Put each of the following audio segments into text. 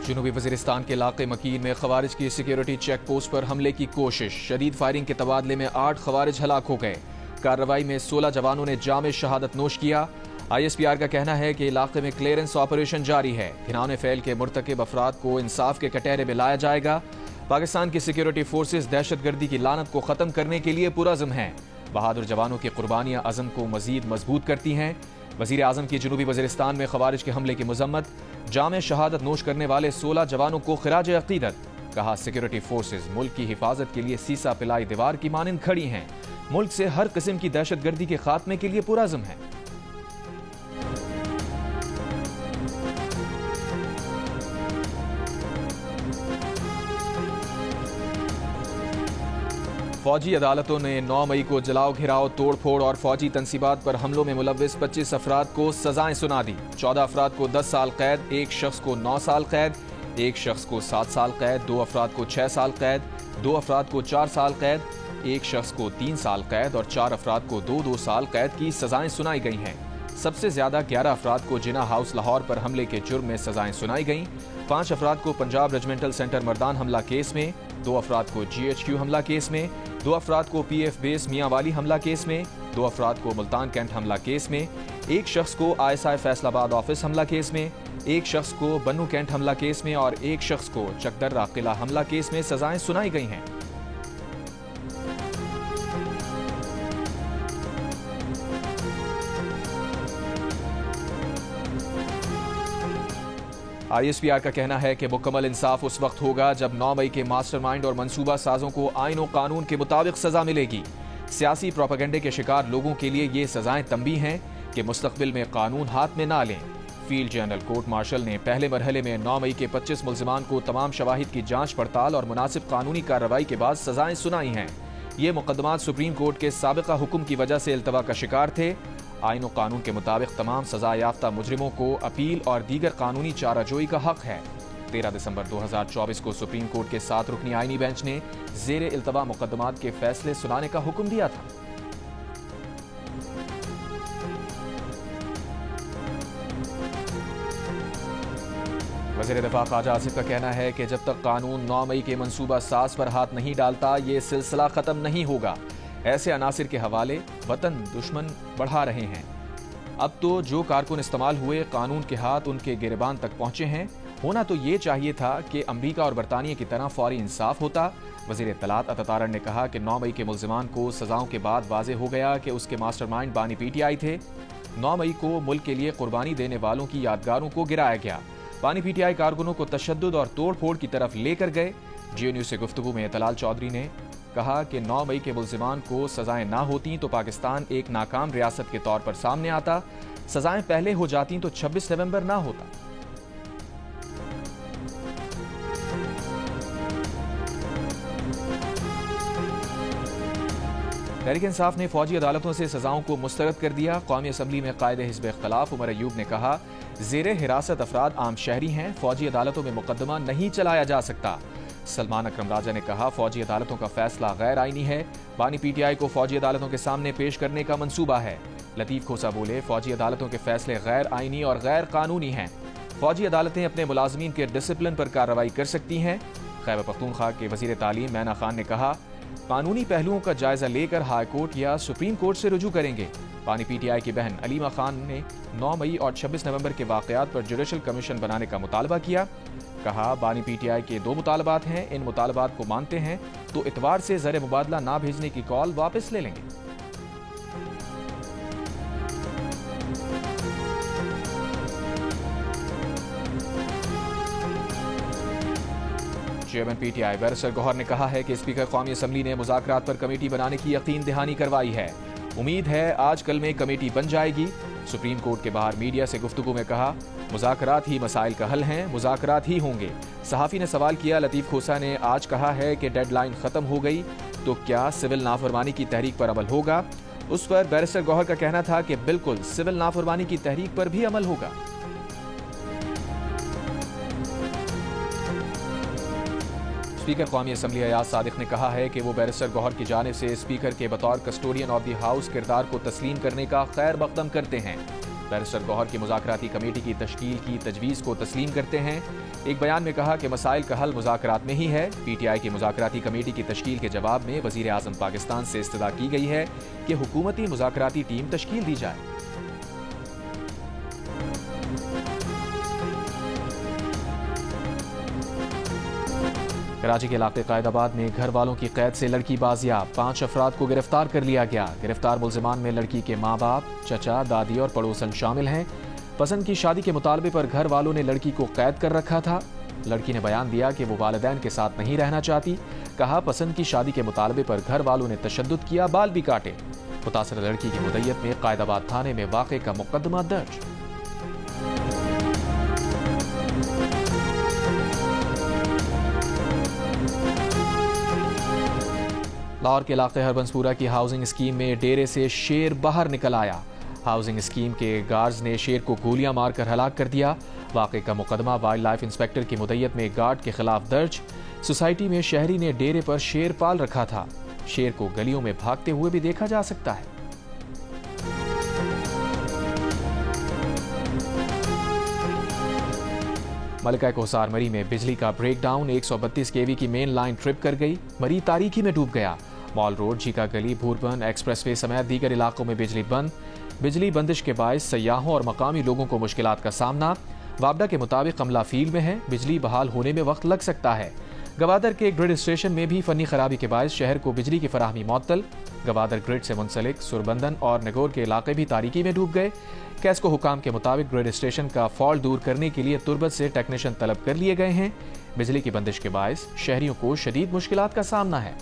जनूबी वजीरिस्तान के इलाके मकीन में खवारिज की सिक्योरिटी चेक पोस्ट पर हमले की कोशिश। शदीद फायरिंग के तबादले में 8 खवारिज हलाक हो गए। कार्रवाई में 16 जवानों ने जाम शहादत नोश किया। ISPR का कहना है कि इलाके में क्लियरेंस ऑपरेशन जारी है। घिनौने फैल के मुर्तकिब अफराद को इंसाफ के कटहरे में लाया जाएगा। पाकिस्तान की सिक्योरिटी फोर्सेज दहशतगर्दी की लानत को खत्म करने के लिए पुरअज़्म हैं। बहादुर जवानों की कुर्बानियां अज़म को मजीद मजबूत करती हैं। वजीर आजम की जनूबी वजीरिस्तान में खवारिज के हमले की मजम्मत। जाम शहादत नोश करने वाले 16 जवानों को खिराज अकीदत। कहा, सिक्योरिटी फोर्सेज मुल्क की हिफाजत के लिए सीसा पिलाई दीवार की मानिंद खड़ी हैं। मुल्क से हर किस्म की दहशतगर्दी के खात्मे के लिए पुरअज़्म है। फौजी अदालतों ने 9 मई को जलाओ घिराव, तोड़फोड़ और फौजी तनसीबात पर हमलों में मुलव्विस 25 अफराद को सजाएं सुना दी। 14 अफराद को 10 साल कैद, एक शख्स को 9 साल कैद, एक शख्स को 7 साल कैद, 2 अफराद को 6 साल कैद, 2 अफराद को 4 साल कैद, एक शख्स को 3 साल कैद और 4 अफराद को 2-2 साल कैद की सजाएं सुनाई गई हैं। सबसे ज्यादा 11 अफराद को जिना हाउस लाहौर पर हमले के जुर्म में सजाएं सुनाई गईं। 5 अफराद को पंजाब रेजिमेंटल सेंटर मर्दान हमला केस में, 2 अफराद को GHQ हमला केस में, 2 अफराद को PF बेस मियांवाली हमला केस में, 2 अफराद को मुल्तान कैंट हमला केस में, एक शख्स को ISI फैसलाबाद ऑफिस हमला केस में, एक शख्स को बन्नू कैंट हमला केस में और एक शख्स को चकदर्रा किला हमला केस में सजाएं सुनाई गई हैं। ISPR का कहना है कि मुकम्मल इंसाफ उस वक्त होगा जब 9 मई के मास्टरमाइंड और मंसूबा साजों को आईन और कानून के मुताबिक सजा मिलेगी। सियासी प्रोपेगेंडे के शिकार लोगों के लिए ये सजाएं तंबीह हैं कि मुस्तकबिल में कानून हाथ में ना लें। फील्ड जनरल कोर्ट मार्शल ने पहले मरहले में 9 मई के 25 मुल्जिमान को तमाम शवाहिद की जांच पड़ताल और मुनासिब कानूनी कार्रवाई के बाद सजाएं सुनाई हैं। ये मुकदमात सुप्रीम कोर्ट के साबिका हुक्म की वजह से इल्तवा का शिकार थे। आईन और कानून के मुताबिक तमाम सजा याफ्ता मुजरिमों को अपील और दीगर कानूनी चाराजोई का हक है। 13 दिसंबर 2024 को सुप्रीम कोर्ट के 7 रुकनी आईनी बेंच ने जेर इल्तवा मुकदमात के फैसले सुनाने का हुक्म दिया था। वज़ीर दिफा ख्वाजा आसिफ का कहना है कि जब तक कानून 9 मई के मंसूबा साज पर हाथ नहीं डालता ये सिलसिला खत्म नहीं होगा। ऐसे अनासिर के हवाले वतन दुश्मन बढ़ा रहे हैं। अब तो जो कारकुन इस्तेमाल हुए कानून के हाथ उनके गिरबान तक पहुंचे हैं। होना तो ये चाहिए था कि अमरीका और बरतानिया की तरह फौरी इंसाफ होता। वज़ीर इत्तलात अतातारन ने कहा कि 9 मई के मुल्जिमान को सजाओं के बाद वाज़े हो गया कि उसके मास्टरमाइंड बानी PTI थे। 9 मई को मुल्क के लिए कुर्बानी देने वालों की यादगारों को गिराया गया। बानी PTI कारकुनों को तशद्दुद और तोड़ फोड़ की तरफ लेकर गए। GNU से गुफ्तगू में तलाल चौधरी ने कहा कि 9 मई के मुल्जिमान को सजाएं ना होती तो पाकिस्तान एक नाकाम रियासत के तौर पर सामने आता। सजाएं पहले हो जाती तो 26 नवंबर ना होता। तहरीक इंसाफ ने फौजी अदालतों से सजाओं को मुस्तरद कर दिया। कौमी असम्बली में कायदे हिज़्ब इख्तिलाफ उमर अयूब ने कहा, ज़ेरे हिरासत अफराद आम शहरी हैं, फौजी अदालतों में मुकदमा नहीं चलाया जा सकता। सलमान अकरम राजा ने कहा, फौजी अदालतों का फैसला गैर आईनी है। बानी PTI को फौजी अदालतों के सामने पेश करने का मंसूबा है। लतीफ खोसा बोले, फौजी अदालतों के फैसले गैर आईनी और गैर कानूनी हैं। फौजी अदालतें अपने मुलाजमीन के डिसिप्लिन पर कार्रवाई कर सकती हैं। खैबर पख्तूनख्वा के वजीर तालीम मैना खान ने कहा, कानूनी पहलुओं का जायजा लेकर हाई कोर्ट या सुप्रीम कोर्ट से रुजू करेंगे। बानी PTI की बहन अलीमा खान ने 9 मई और 26 नवंबर के वाकयात पर जुडिशल कमीशन बनाने का मुतालबा किया। कहा, बानी PTI के 2 मुतालबात हैं, इन मुतालबात को मानते हैं तो इतवार से ज़र मुबादला ना भेजने की कॉल वापस ले लेंगे। चेयरमैन PTI बैरिस्टर गौहर ने कहा है कि स्पीकर कौमी असम्बली ने मुज़ाकरात पर कमेटी बनाने की यकीन दहानी करवाई है। उम्मीद है आज कल में कमेटी बन जाएगी। सुप्रीम कोर्ट के बाहर मीडिया से गुफ्तगू में कहा, मुज़ाकरात ही मसाइल का हल हैं, मुज़ाकरात ही होंगे। सहाफ़ी ने सवाल किया, लतीफ़ खोसा ने आज कहा है कि डेडलाइन ख़त्म हो गई तो क्या सिविल नाफरमानी की तहरीक पर अमल होगा। उस पर बैरिस्टर गौहर का कहना था कि बिल्कुल सिविल नाफरमानी की तहरीक पर भी अमल होगा। स्पीकर कौमी असम्बली अयाज सादिक ने कहा है कि वो बैरिस्टर गौहर की जानिब से स्पीकर के बतौर कस्टोडियन ऑफ द हाउस किरदार को तस्लीम करने का खैर मकदम करते हैं। बैरिस्टर गौहर की मुज़ाकराती कमेटी की तश्कील की तजवीज़ को तस्लीम करते हैं। एक बयान में कहा कि मसाइल का हल मुज़ाकरात में ही है। PTI की मुज़ाकराती कमेटी की तश्कील के जवाब में वज़ीर आज़म पाकिस्तान से इस्तदा की गई है कि हुकूमती मुज़ाकराती टीम तश्कील दी जाए। कराची के इलाके कायदाबाद में घर वालों की कैद से लड़की बाजियाब, 5 अफराद को गिरफ्तार कर लिया गया। गिरफ्तार मुल्जिमान में लड़की के माँ बाप, चचा, दादी और पड़ोसन शामिल हैं। पसंद की शादी के मुतालबे पर घर वालों ने लड़की को कैद कर रखा था। लड़की ने बयान दिया कि वो वालिदैन के साथ नहीं रहना चाहती। कहा, पसंद की शादी के मुतालबे पर घर वालों ने तशद्दुद किया, बाल भी काटे। मुतासरा लड़की की मुद्दत में कायदाबाद थाने में वाक़े का मुकदमा दर्ज। लाहौर के इलाके हरबंसपुरा की हाउसिंग स्कीम में डेरे से शेर बाहर निकल आया। हाउसिंग स्कीम के गार्ड्स ने शेर को गोलियां मारकर हलाक कर दिया। वाक़े का मुकदमा वाइल्ड लाइफ इंस्पेक्टर की मुद्दत में गार्ड के खिलाफ दर्ज। सोसाइटी में शहरी ने डेरे पर शेर पाल रखा था। शेर को गलियों में भागते हुए भी देखा जा सकता है। मलिका कोसार मरी में बिजली का ब्रेकडाउन, 132 kV की मेन लाइन ट्रिप कर गई। मरी तारीकी में डूब गया। मॉल रोड, जीका गली, भूरबन एक्सप्रेसवे समेत दीगर इलाकों में बिजली बंद। बिजली बंदिश के बायस सयाहों और मकामी लोगों को मुश्किलात का सामना। वाबडा के मुताबिक अमला फील्ड में है। बिजली बहाल होने में वक्त लग सकता है। गवादर के ग्रिड स्टेशन में भी फनी खराबी के बायस शहर को बिजली की फराहमी मुअत्तल। गवादर ग्रिड से मुंसलिक सुरबंदन और नगौर के इलाके भी तारीकी में डूब गए। कैस्को हुकाम के मुताबिक ग्रिड स्टेशन का फॉल्ट दूर करने के लिए तुरबत से टेक्नीशियन तलब कर लिए गए हैं। बिजली की बंदिश के बायस शहरियों को शदीद मुश्किलात का सामना है।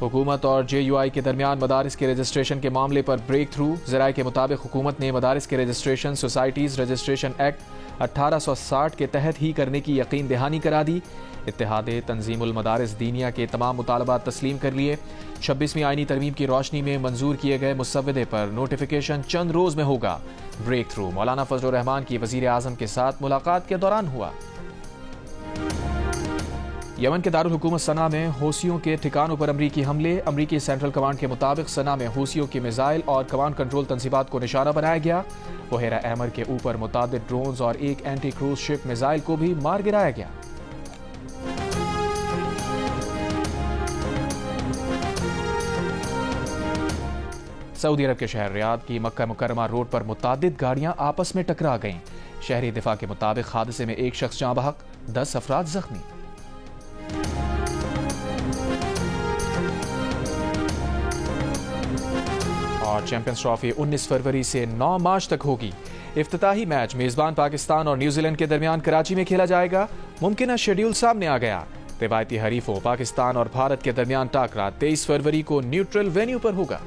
हुकूमत और JUI के दरमियान मदारिस के रजिस्ट्रेशन के मामले पर ब्रेक थ्रू। ज़राए के मुताबिक हुकूमत ने मदारिस के रजिस्ट्रेशन सोसाइटीज़ रजिस्ट्रेशन एक्ट 1860 के तहत ही करने की यकीन दहानी करा दी। इत्तेहाद तंजीमुल मदारिस दीनिया के तमाम मुतालबात तस्लीम कर लिए। 26वीं आईनी तरमीम की रोशनी में मंजूर किए गए मुसव्वदे पर नोटिफिकेशन चंद रोज में होगा। ब्रेक थ्रू मौलाना फजलुर रहमान की वज़ीर आज़म के साथ मुलाकात के दौरान हुआ। यमन के दारुल हुकूमत सना में हूसियों के ठिकानों पर अमरीकी हमले। अमरीकी सेंट्रल कमांड के मुताबिक सना में हूसियों की मिसाइल और कमांड कंट्रोल तंसीबात को निशाना बनाया गया। बहेरा अहमर के ऊपर मुतादिद ड्रोन्स और एक एंटी क्रूज शिप मिसाइल को भी मार गिराया गया। सऊदी अरब के शहर रियाद की मक्का मुकर्रमा रोड पर मुतादिद गाड़ियां आपस में टकरा गईं। शहरी दिफा के मुताबिक हादसे में एक शख्स जाँ बहक, 10 अफराद जख्मी। और चैंपियंस ट्रॉफी 19 फरवरी से 9 मार्च तक होगी। इफ्तिताही मैच मेजबान पाकिस्तान और न्यूजीलैंड के दरमियान कराची में खेला जाएगा। मुमकिन शेड्यूल सामने आ गया। रिवायती हरीफों पाकिस्तान और भारत के दरमियान टाकरा 23 फरवरी को न्यूट्रल वेन्यू पर होगा।